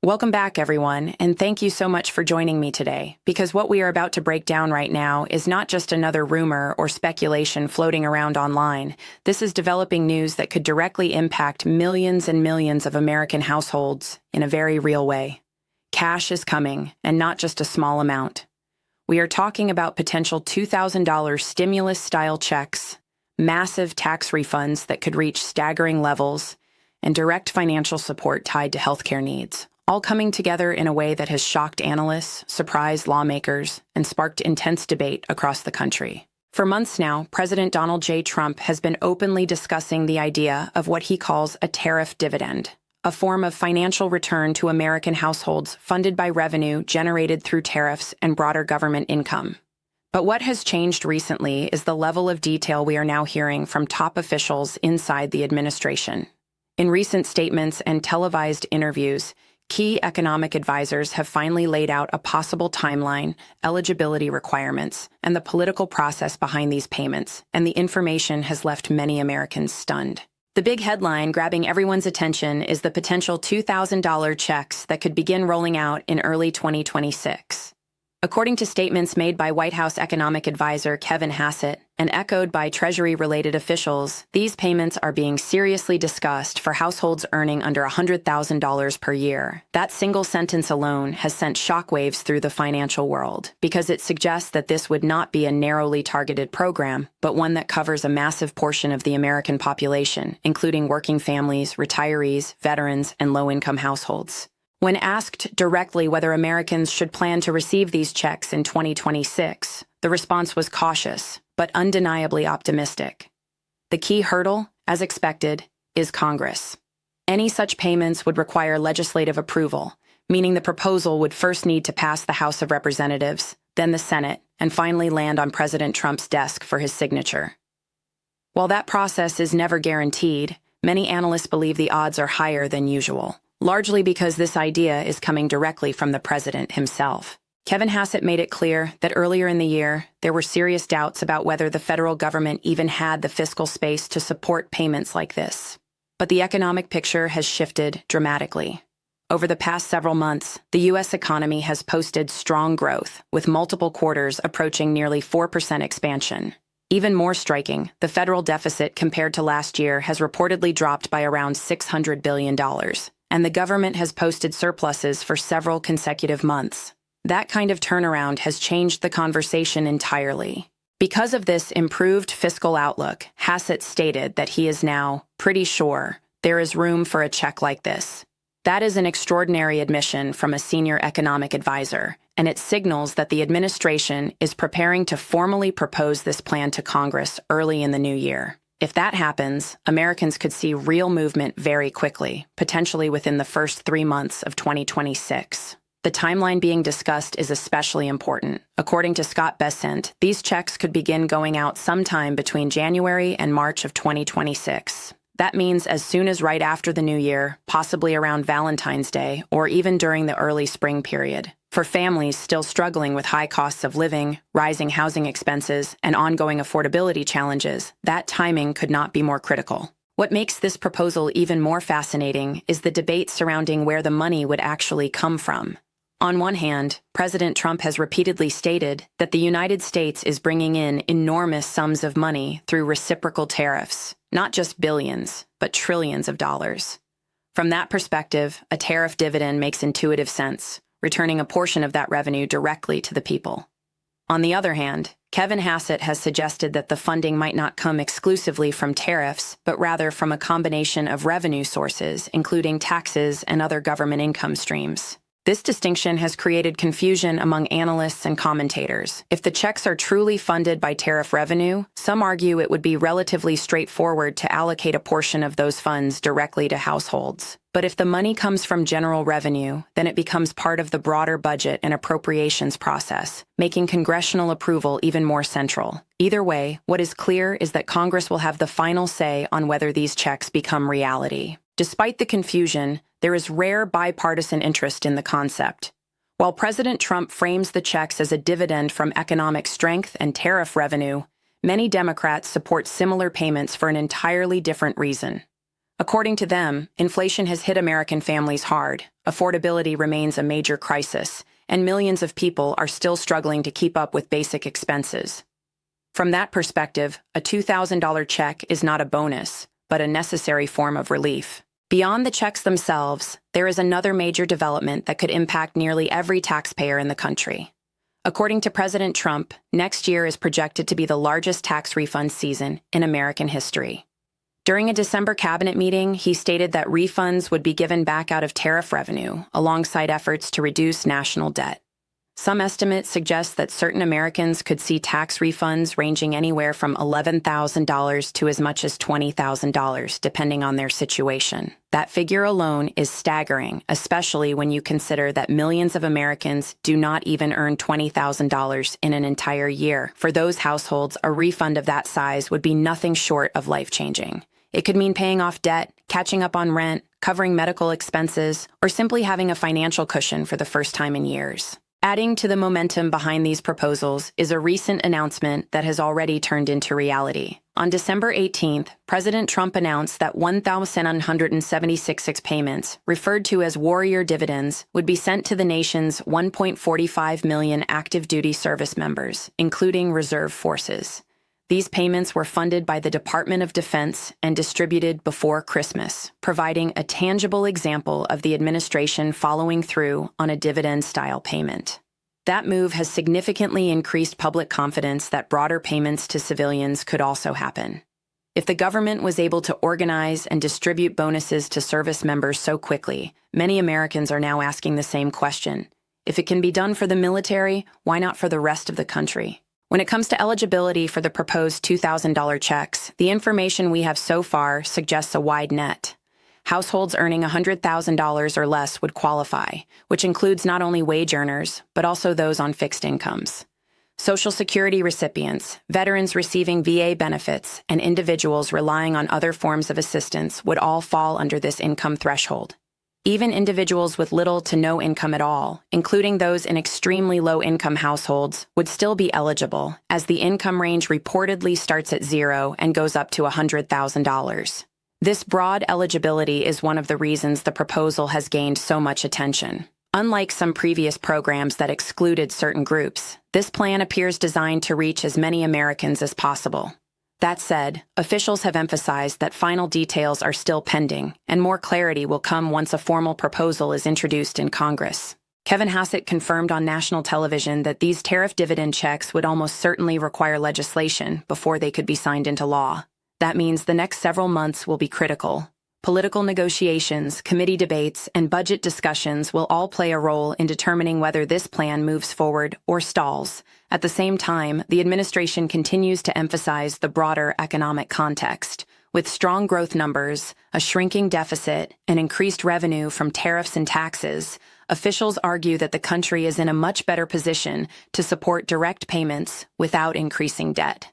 Welcome back, everyone, and thank you so much for joining me today, because what we are about to break down right now is not just another rumor or speculation floating around online. This is developing news that could directly impact millions and millions of American households in a very real way. Cash is coming, and not just a small amount. We are talking about potential $2,000 stimulus-style checks, massive tax refunds that could reach staggering levels, and direct financial support tied to healthcare needs, all coming together in a way that has shocked analysts, surprised lawmakers, and sparked intense debate across the country. For months now, President Donald J. Trump has been openly discussing the idea of what he calls a tariff dividend, a form of financial return to American households funded by revenue generated through tariffs and broader government income. But what has changed recently is the level of detail we are now hearing from top officials inside the administration. In recent statements and televised interviews, key economic advisors have finally laid out a possible timeline, eligibility requirements, and the political process behind these payments, and the information has left many Americans stunned. The big headline grabbing everyone's attention is the potential $2,000 checks that could begin rolling out in early 2026. According to statements made by White House economic advisor Kevin Hassett and echoed by Treasury-related officials, these payments are being seriously discussed for households earning under $100,000 per year. That single sentence alone has sent shockwaves through the financial world because it suggests that this would not be a narrowly targeted program, but one that covers a massive portion of the American population, including working families, retirees, veterans, and low-income households. When asked directly whether Americans should plan to receive these checks in 2026, the response was cautious, but undeniably optimistic. The key hurdle, as expected, is Congress. Any such payments would require legislative approval, meaning the proposal would first need to pass the House of Representatives, then the Senate, and finally land on President Trump's desk for his signature. While that process is never guaranteed, many analysts believe the odds are higher than usual, largely because this idea is coming directly from the president himself. Kevin Hassett made it clear that earlier in the year, there were serious doubts about whether the federal government even had the fiscal space to support payments like this. But the economic picture has shifted dramatically. Over the past several months, the U.S. economy has posted strong growth, with multiple quarters approaching nearly 4% expansion. Even more striking, the federal deficit compared to last year has reportedly dropped by around $600 billion. And the government has posted surpluses for several consecutive months. That kind of turnaround has changed the conversation entirely. Because of this improved fiscal outlook, Hassett stated that he is now pretty sure there is room for a check like this. That is an extraordinary admission from a senior economic advisor, and it signals that the administration is preparing to formally propose this plan to Congress early in the new year. If that happens, Americans could see real movement very quickly, potentially within the first 3 months of 2026. The timeline being discussed is especially important. According to Scott Bessent, these checks could begin going out sometime between January and March of 2026. That means as soon as right after the new year, possibly around Valentine's Day, or even during the early spring period. For families still struggling with high costs of living, rising housing expenses, and ongoing affordability challenges, that timing could not be more critical. What makes this proposal even more fascinating is the debate surrounding where the money would actually come from. On one hand, President Trump has repeatedly stated that the United States is bringing in enormous sums of money through reciprocal tariffs, not just billions, but trillions of dollars. From that perspective, a tariff dividend makes intuitive sense, returning a portion of that revenue directly to the people. On the other hand, Kevin Hassett has suggested that the funding might not come exclusively from tariffs, but rather from a combination of revenue sources, including taxes and other government income streams. This distinction has created confusion among analysts and commentators. If the checks are truly funded by tariff revenue, some argue it would be relatively straightforward to allocate a portion of those funds directly to households. But if the money comes from general revenue, then it becomes part of the broader budget and appropriations process, making congressional approval even more central. Either way, what is clear is that Congress will have the final say on whether these checks become reality. Despite the confusion, there is rare bipartisan interest in the concept. While President Trump frames the checks as a dividend from economic strength and tariff revenue, many Democrats support similar payments for an entirely different reason. According to them, inflation has hit American families hard, affordability remains a major crisis, and millions of people are still struggling to keep up with basic expenses. From that perspective, a $2,000 check is not a bonus, but a necessary form of relief. Beyond the checks themselves, there is another major development that could impact nearly every taxpayer in the country. According to President Trump, next year is projected to be the largest tax refund season in American history. During a December cabinet meeting, he stated that refunds would be given back out of tariff revenue, alongside efforts to reduce national debt. Some estimates suggest that certain Americans could see tax refunds ranging anywhere from $11,000 to as much as $20,000, depending on their situation. That figure alone is staggering, especially when you consider that millions of Americans do not even earn $20,000 in an entire year. For those households, a refund of that size would be nothing short of life-changing. It could mean paying off debt, catching up on rent, covering medical expenses, or simply having a financial cushion for the first time in years. Adding to the momentum behind these proposals is a recent announcement that has already turned into reality. On December 18th, President Trump announced that 1,176 payments, referred to as warrior dividends, would be sent to the nation's 1.45 million active duty service members, including reserve forces. These payments were funded by the Department of Defense and distributed before Christmas, providing a tangible example of the administration following through on a dividend-style payment. That move has significantly increased public confidence that broader payments to civilians could also happen. If the government was able to organize and distribute bonuses to service members so quickly, many Americans are now asking the same question. If it can be done for the military, why not for the rest of the country? When it comes to eligibility for the proposed $2,000 checks, the information we have so far suggests a wide net. Households earning $100,000 or less would qualify, which includes not only wage earners, but also those on fixed incomes. Social Security recipients, veterans receiving VA benefits, and individuals relying on other forms of assistance would all fall under this income threshold. Even individuals with little to no income at all, including those in extremely low-income households, would still be eligible, as the income range reportedly starts at $0 and goes up to $100,000. This broad eligibility is one of the reasons the proposal has gained so much attention. Unlike some previous programs that excluded certain groups, this plan appears designed to reach as many Americans as possible. That said, officials have emphasized that final details are still pending, and more clarity will come once a formal proposal is introduced in Congress. Kevin Hassett confirmed on national television that these tariff dividend checks would almost certainly require legislation before they could be signed into law. That means the next several months will be critical. Political negotiations, committee debates, and budget discussions will all play a role in determining whether this plan moves forward or stalls. At the same time, the administration continues to emphasize the broader economic context. With strong growth numbers, a shrinking deficit, and increased revenue from tariffs and taxes, officials argue that the country is in a much better position to support direct payments without increasing debt.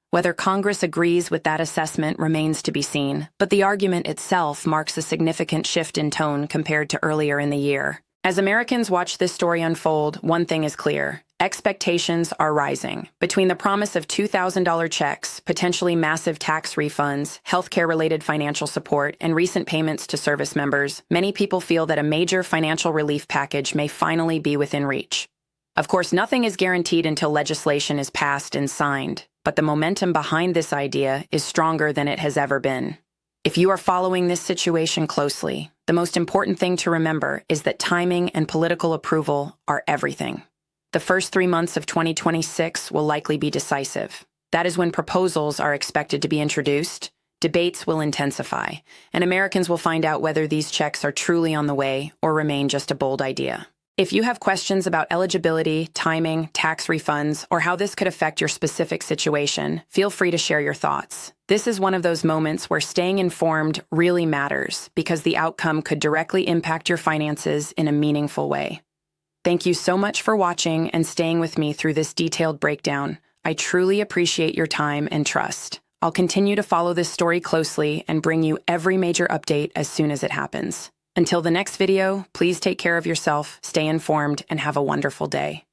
Whether Congress agrees with that assessment remains to be seen, but the argument itself marks a significant shift in tone compared to earlier in the year. As Americans watch this story unfold, one thing is clear. Expectations are rising. Between the promise of $2,000 checks, potentially massive tax refunds, healthcare-related financial support, and recent payments to service members, many people feel that a major financial relief package may finally be within reach. Of course, nothing is guaranteed until legislation is passed and signed, but the momentum behind this idea is stronger than it has ever been. If you are following this situation closely, the most important thing to remember is that timing and political approval are everything. The first 3 months of 2026 will likely be decisive. That is when proposals are expected to be introduced, debates will intensify, and Americans will find out whether these checks are truly on the way or remain just a bold idea. If you have questions about eligibility, timing, tax refunds, or how this could affect your specific situation, feel free to share your thoughts. This is one of those moments where staying informed really matters because the outcome could directly impact your finances in a meaningful way. Thank you so much for watching and staying with me through this detailed breakdown. I truly appreciate your time and trust. I'll continue to follow this story closely and bring you every major update as soon as it happens. Until the next video, please take care of yourself, stay informed, and have a wonderful day.